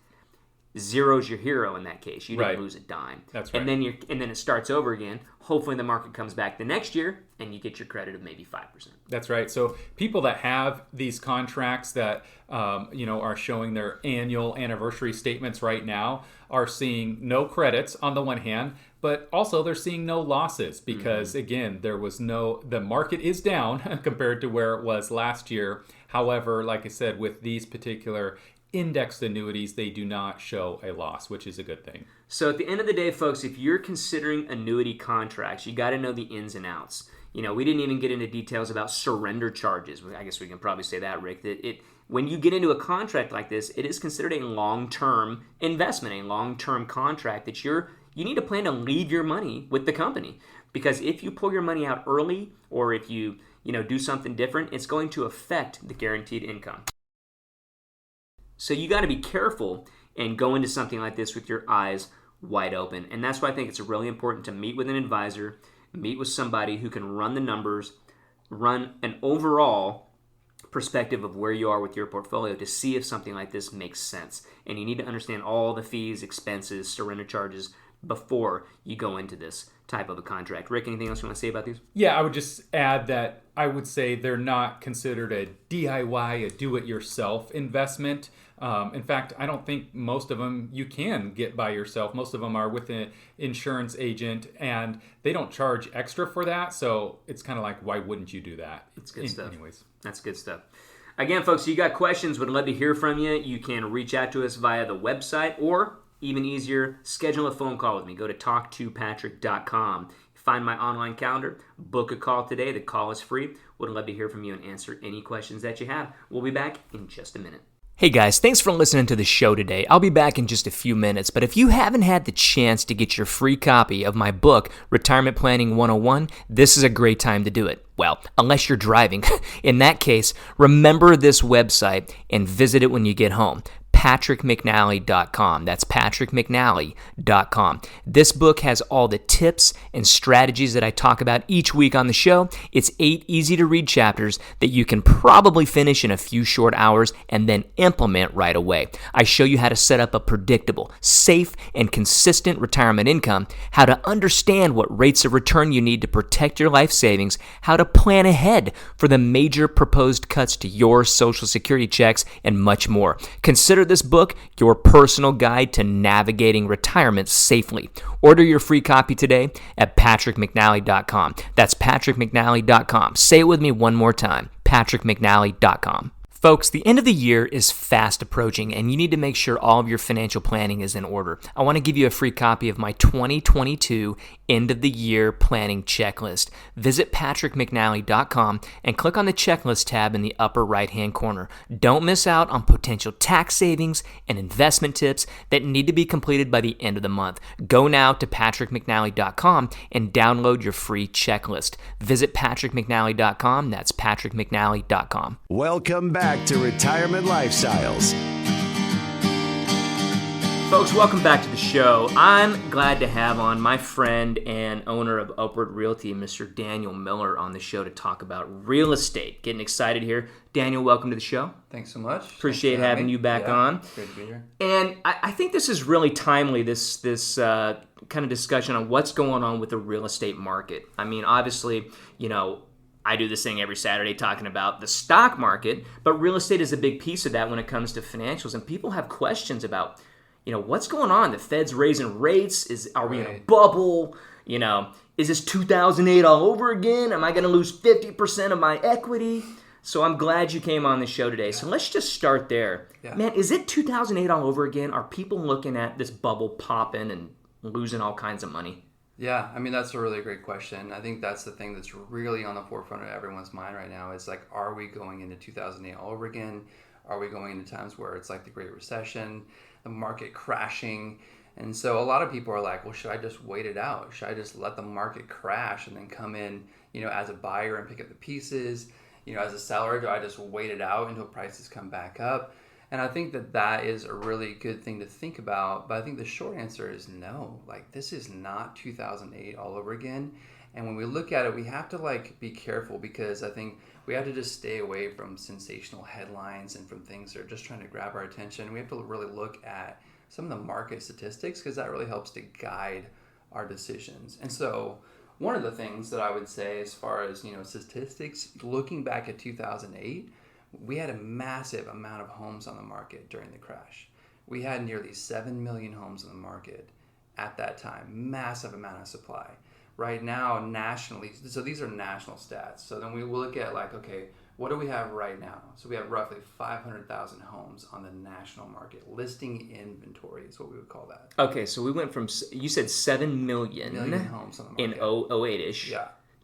zero's your hero in that case. You didn't Right. lose a dime. That's right. And then it starts over again. Hopefully the market comes back the next year and you get your credit of maybe 5%. That's right. So people that have these contracts that are showing their annual anniversary statements right now are seeing no credits on the one hand, but also they're seeing no losses because again, the market is down compared to where it was last year. However, like I said, with these particular indexed annuities, they do not show a loss, which is a good thing. So at the end of the day, folks, if you're considering annuity contracts, you got to know the ins and outs. We didn't even get into details about surrender charges. I guess we can probably say that, Rick, that when you get into a contract like this, it is considered a long-term investment, a long-term contract that you need to plan to leave your money with the company. Because if you pull your money out early or if you do something different, it's going to affect the guaranteed income. So you got to be careful and go into something like this with your eyes wide open. And that's why I think it's really important to meet with an advisor, meet with somebody who can run the numbers, run an overall perspective of where you are with your portfolio to see if something like this makes sense. And you need to understand all the fees, expenses, surrender charges before you go into this type of a contract. Rick, anything else you want to say about these? Yeah, I would just add that I would say they're not considered a DIY, a do-it-yourself investment. In fact, I don't think most of them you can get by yourself. Most of them are with an insurance agent, and they don't charge extra for that. So it's kind of like, why wouldn't you do that? That's good stuff. Anyways. That's good stuff. Again, folks, you got questions, would love to hear from you. You can reach out to us via the website, or even easier, schedule a phone call with me. Go to talktopatrick.com. Find my online calendar, book a call today. The call is free. Would love to hear from you and answer any questions that you have. We'll be back in just a minute. Hey guys, thanks for listening to the show today. I'll be back in just a few minutes, but if you haven't had the chance to get your free copy of my book, Retirement Planning 101, this is a great time to do it. Well, unless you're driving. In that case, remember this website and visit it when you get home. PatrickMcNally.com. That's PatrickMcNally.com. This book has all the tips and strategies that I talk about each week on the show. It's 8 easy-to-read chapters that you can probably finish in a few short hours and then implement right away. I show you how to set up a predictable, safe, and consistent retirement income, how to understand what rates of return you need to protect your life savings, how to plan ahead for the major proposed cuts to your Social Security checks, and much more. Consider this book your personal guide to navigating retirement safely. Order your free copy today at PatrickMcNally.com. That's PatrickMcNally.com. Say it with me one more time, PatrickMcNally.com. Folks, the end of the year is fast approaching, and you need to make sure all of your financial planning is in order. I want to give you a free copy of my 2022 End of the Year Planning Checklist. Visit PatrickMcNally.com and click on the Checklist tab in the upper right-hand corner. Don't miss out on potential tax savings and investment tips that need to be completed by the end of the month. Go now to PatrickMcNally.com and download your free checklist. Visit PatrickMcNally.com. That's PatrickMcNally.com. Welcome back to Retirement Lifestyles. Folks, welcome back to the show. I'm glad to have on my friend and owner of Upward Realty, Mr. Daniel Miller, on the show to talk about real estate. Getting excited here. Daniel, welcome to the show. Thanks so much. Appreciate having you back on. It's great to be here. And I think this is really timely, this kind of discussion on what's going on with the real estate market. I mean, obviously, I do this thing every Saturday talking about the stock market, but real estate is a big piece of that when it comes to financials. And people have questions about, what's going on? The Fed's raising rates. Are we in a bubble? Is this 2008 all over again? Am I going to lose 50% of my equity? So I'm glad you came on the show today. So let's just start there. Yeah. Man, is it 2008 all over again? Are people looking at this bubble popping and losing all kinds of money? Yeah, I mean, that's a really great question. I think that's the thing that's really on the forefront of everyone's mind right now is like, are we going into 2008 all over again? Are we going into times where it's like the Great Recession, the market crashing? And so a lot of people are like, well, should I just wait it out? Should I just let the market crash and then come in, as a buyer and pick up the pieces? As a seller, do I just wait it out until prices come back up? And I think that is a really good thing to think about. But I think the short answer is no. Like, this is not 2008 all over again. And when we look at it, we have to be careful, because I think we have to just stay away from sensational headlines and from things that are just trying to grab our attention. We have to really look at some of the market statistics, because that really helps to guide our decisions. And so one of the things that I would say as far as, statistics, looking back at 2008, we had a massive amount of homes on the market during the crash. We had nearly 7 million homes on the market at that time, massive amount of supply. Right now, nationally, so these are national stats. So then we will look at okay, what do we have right now? So we have roughly 500,000 homes on the national market. Listing inventory is what we would call that. Okay, so we went from, you said 7 million homes on the market. In 08-ish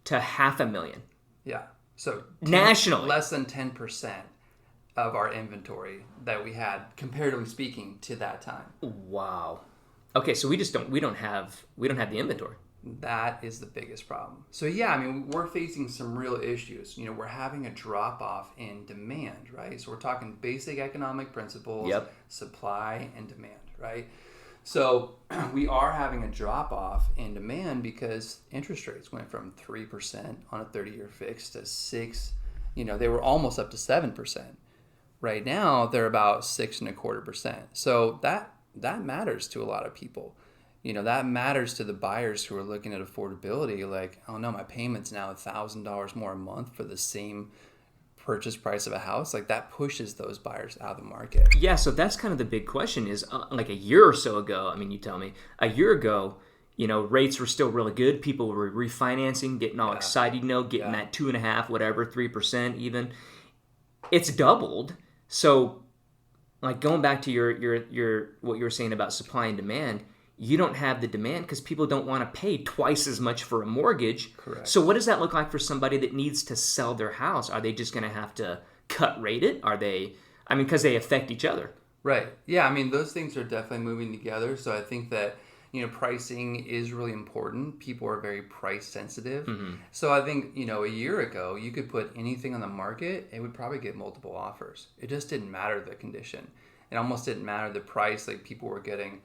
to 500,000. Yeah. So nationally, less than 10% of our inventory that we had, comparatively speaking, to that time. Wow. Okay, so we don't have the inventory. That is the biggest problem. So yeah, we're facing some real issues. We're having a drop off in demand, right? So we're talking basic economic principles, supply and demand, right? So we are having a drop off in demand because interest rates went from 3% on a 30-year fix to 6%. They were almost up to 7%. Right now, they're about 6.25%. So that matters to a lot of people. That matters to the buyers who are looking at affordability. Like, oh no, my payment's now $1,000 more a month for the same purchase price of a house. Like, that pushes those buyers out of the market. Yeah, so that's kind of the big question is, like a year or so ago, you tell me, a year ago, rates were still really good. People were refinancing, getting all excited, getting that 2.5%, whatever, 3% even. It's doubled. So, like, going back to your what you were saying about supply and demand, you don't have the demand because people don't want to pay twice as much for a mortgage. Correct. So what does that look like for somebody that needs to sell their house? Are they just going to have to cut rate it? Are they, because they affect each other. Right. Yeah, those things are definitely moving together. So I think that, pricing is really important. People are very price sensitive. Mm-hmm. So I think, a year ago, you could put anything on the market, it would probably get multiple offers. It just didn't matter the condition. It almost didn't matter the price. Like, people were getting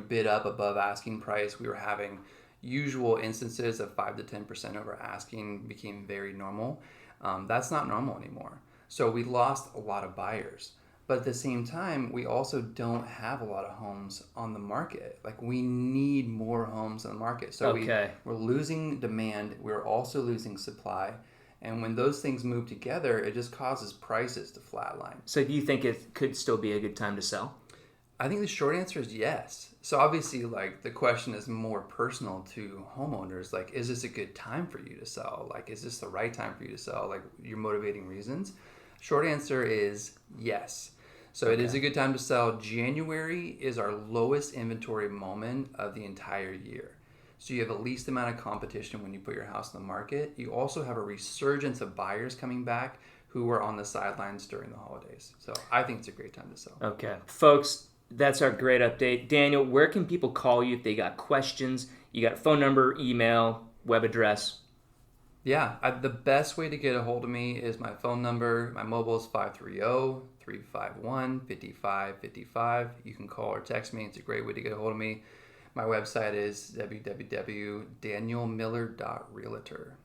bid up above asking price. We were having usual instances of 5 to 10% over asking became very normal. That's not normal anymore. So we lost a lot of buyers. But at the same time, we also don't have a lot of homes on the market. Like, we need more homes on the market. So we're losing demand. We're also losing supply. And when those things move together, it just causes prices to flatline. So do you think it could still be a good time to sell? I think the short answer is yes. So obviously, the question is more personal to homeowners. Like, is this a good time for you to sell? Like, is this the right time for you to sell? Like, your motivating reasons? Short answer is yes. So it is a good time to sell. January is our lowest inventory moment of the entire year. So you have the least amount of competition when you put your house on the market. You also have a resurgence of buyers coming back who were on the sidelines during the holidays. So I think it's a great time to sell. Okay. Folks, that's our great update. Daniel, where can people call you if they got questions? You got a phone number, email, web address? Yeah, the best way to get a hold of me is my phone number. My mobile is 530-351-5555. You can call or text me. It's a great way to get a hold of me. My website is www.danielmiller.realtor.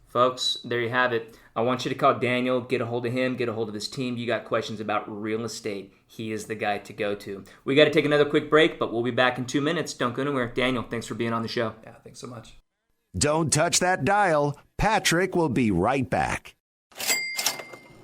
Folks, there you have it. I want you to call Daniel, get a hold of him, get a hold of his team. You got questions about real estate, he is the guy to go to. We got to take another quick break, but we'll be back in 2 minutes. Don't go anywhere. Daniel, thanks for being on the show. Yeah, thanks so much. Don't touch that dial. Patrick will be right back.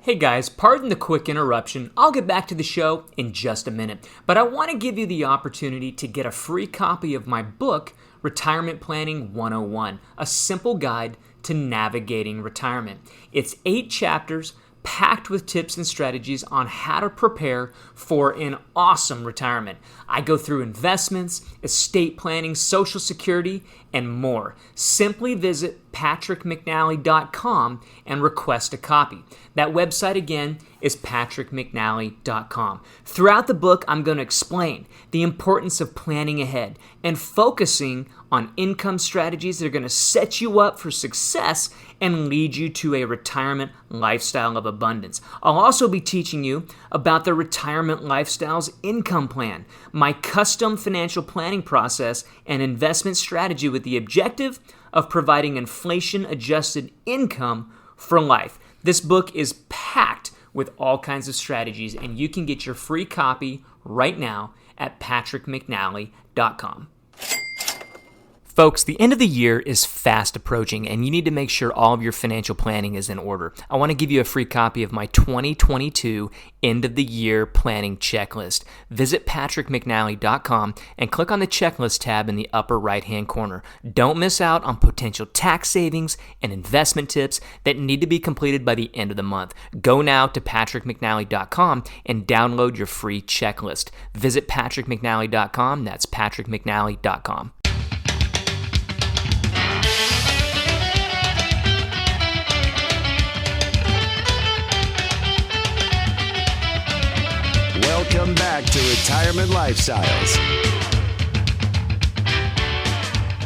Hey guys, pardon the quick interruption. I'll get back to the show in just a minute. But I want to give you the opportunity to get a free copy of my book, Retirement Planning 101, a simple guide to navigating retirement. It's 8 chapters packed with tips and strategies on how to prepare for an awesome retirement. I go through investments, estate planning, Social Security, and more. Simply visit patrickmcnally.com and request a copy. That website again is patrickmcnally.com. Throughout the book, I'm going to explain the importance of planning ahead and focusing on income strategies that are going to set you up for success and lead you to a retirement lifestyle of abundance. I'll also be teaching you about the Retirement Lifestyles Income Plan, my custom financial planning process and investment strategy with the objective of providing inflation-adjusted income for life. This book is packed with all kinds of strategies, and you can get your free copy right now at patrickmcnally.com. Folks, the end of the year is fast approaching, and you need to make sure all of your financial planning is in order. I want to give you a free copy of my 2022 end of the year planning checklist. Visit patrickmcnally.com and click on the checklist tab in the upper right-hand corner. Don't miss out on potential tax savings and investment tips that need to be completed by the end of the month. Go now to patrickmcnally.com and download your free checklist. Visit patrickmcnally.com. That's patrickmcnally.com. Welcome back to Retirement Lifestyles.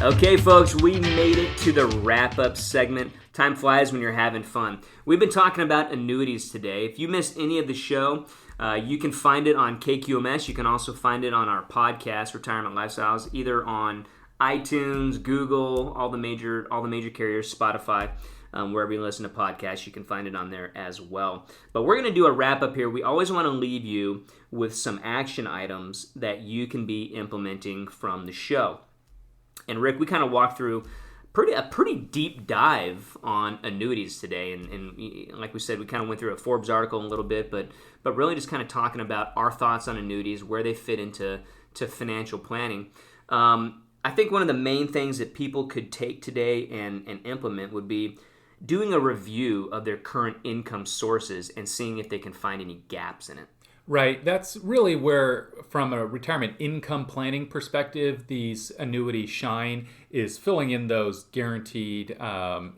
Okay, folks, we made it to the wrap-up segment. Time flies when you're having fun. We've been talking about annuities today. If you missed any of the show, you can find it on KQMS. You can also find it on our podcast, Retirement Lifestyles, either on iTunes, Google, all the major carriers, Spotify. Wherever you listen to podcasts, you can find it on there as well. But we're going to do a wrap-up here. We always want to leave you with some action items that you can be implementing from the show. And Rick, we kind of walked through a pretty deep dive on annuities today. And like we said, we kind of went through a Forbes article a little bit, but really just kind of talking about our thoughts on annuities, where they fit into financial planning. I think one of the main things that people could take today and implement would be doing a review of their current income sources and seeing if they can find any gaps in it. Right. That's really where, from a retirement income planning perspective, these annuities shine, is filling in those guaranteed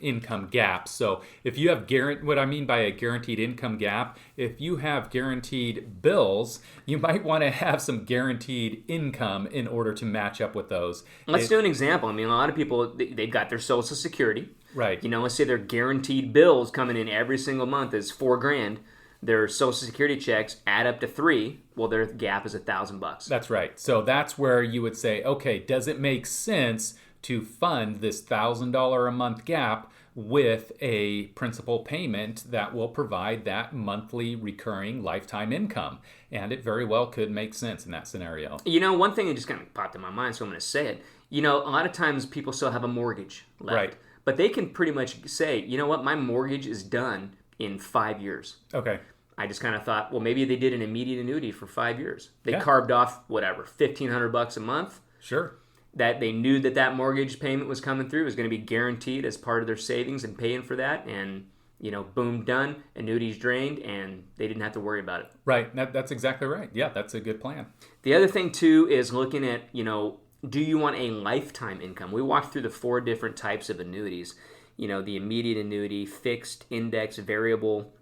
income gaps. So if you have what I mean by a guaranteed income gap, if you have guaranteed bills, you might want to have some guaranteed income in order to match up with those. Let's do an example. I mean, a lot of people, they've got their Social Security. Right. You know, let's say their guaranteed bills coming in every single month is $4,000. Their Social Security checks add up to $3,000. Well, their gap is $1,000. That's right. So that's where you would say, okay, does it make sense to fund this $1,000 a month gap with a principal payment that will provide that monthly recurring lifetime income? And it very well could make sense in that scenario. You know, one thing that just kind of popped in my mind, so I'm going to say it. You know, a lot of times people still have a mortgage left. Right. But they can pretty much say, you know what, my mortgage is done in 5 years. Okay. I just kind of thought, well, maybe they did an immediate annuity for 5 years. They carved off, whatever, $1,500 a month. Sure. That they knew that mortgage payment was coming through, was going to be guaranteed as part of their savings and paying for that. And, you know, boom, done. Annuities drained, and they didn't have to worry about it. Right. That's exactly right. Yeah, that's a good plan. The other thing, too, is looking at, you know, do you want a lifetime income? We walked through the 4 different types of annuities. You know, the immediate annuity, fixed, index, variable.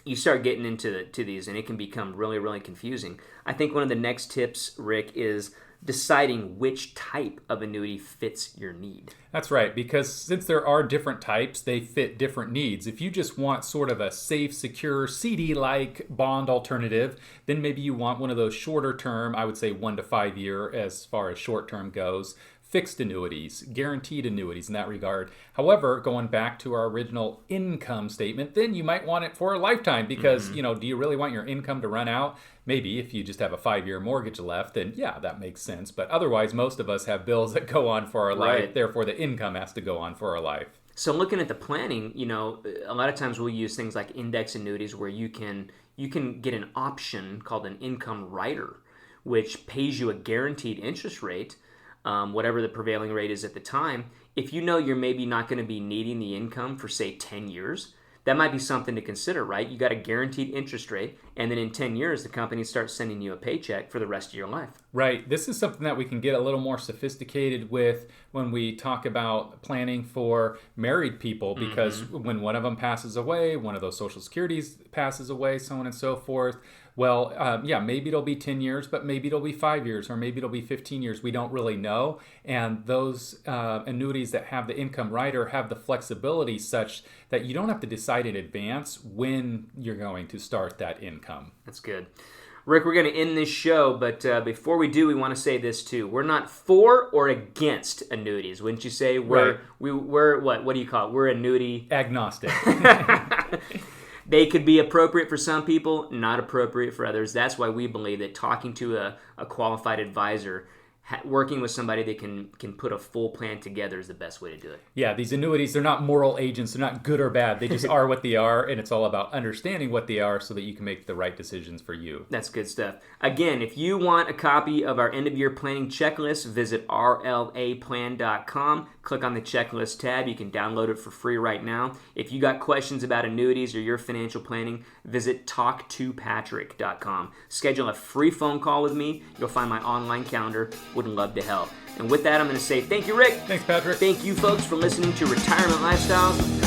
You start getting into these, and it can become really, really confusing. I think one of the next tips, Rick, is deciding which type of annuity fits your need. That's right, because since there are different types, they fit different needs. If you just want sort of a safe, secure, CD-like bond alternative, then maybe you want one of those shorter term, I would say 1 to 5 year as far as short term goes, fixed annuities, guaranteed annuities in that regard. However, going back to our original income statement, then you might want it for a lifetime because, you know, do you really want your income to run out? Maybe if you just have a 5-year mortgage left, then yeah, that makes sense. But otherwise, most of us have bills that go on for our life. Therefore, the income has to go on for our life. So looking at the planning, you know, a lot of times we'll use things like index annuities where you can get an option called an income rider, which pays you a guaranteed interest rate, whatever the prevailing rate is at the time. If you know you're maybe not going to be needing the income for, say, 10 years, that might be something to consider, right? You got a guaranteed interest rate, and then in 10 years, the company starts sending you a paycheck for the rest of your life. Right. This is something that we can get a little more sophisticated with when we talk about planning for married people, because when one of them passes away, one of those Social Securities passes away, so on and so forth. Well, maybe it'll be 10 years, but maybe it'll be 5 years, or maybe it'll be 15 years. We don't really know. And those annuities that have the income rider have the flexibility such that you don't have to decide in advance when you're going to start that income. That's good. Rick, we're going to end this show, but before we do, we want to say this too. We're not for or against annuities. Wouldn't you say? We're what do you call it? We're annuity agnostic. They could be appropriate for some people, not appropriate for others. That's why we believe that talking to a qualified advisor, working with somebody that can put a full plan together is the best way to do it. Yeah, these annuities, they're not moral agents. They're not good or bad. They just are what they are, and it's all about understanding what they are so that you can make the right decisions for you. That's good stuff. Again, if you want a copy of our end-of-year planning checklist, visit rlaplan.com. Click on the checklist tab. You can download it for free right now. If you got questions about annuities or your financial planning, visit talktopatrick.com. Schedule a free phone call with me. You'll find my online calendar. Would love to help. And with that, I'm going to say thank you, Rick. Thanks, Patrick. Thank you, folks, for listening to Retirement Lifestyles with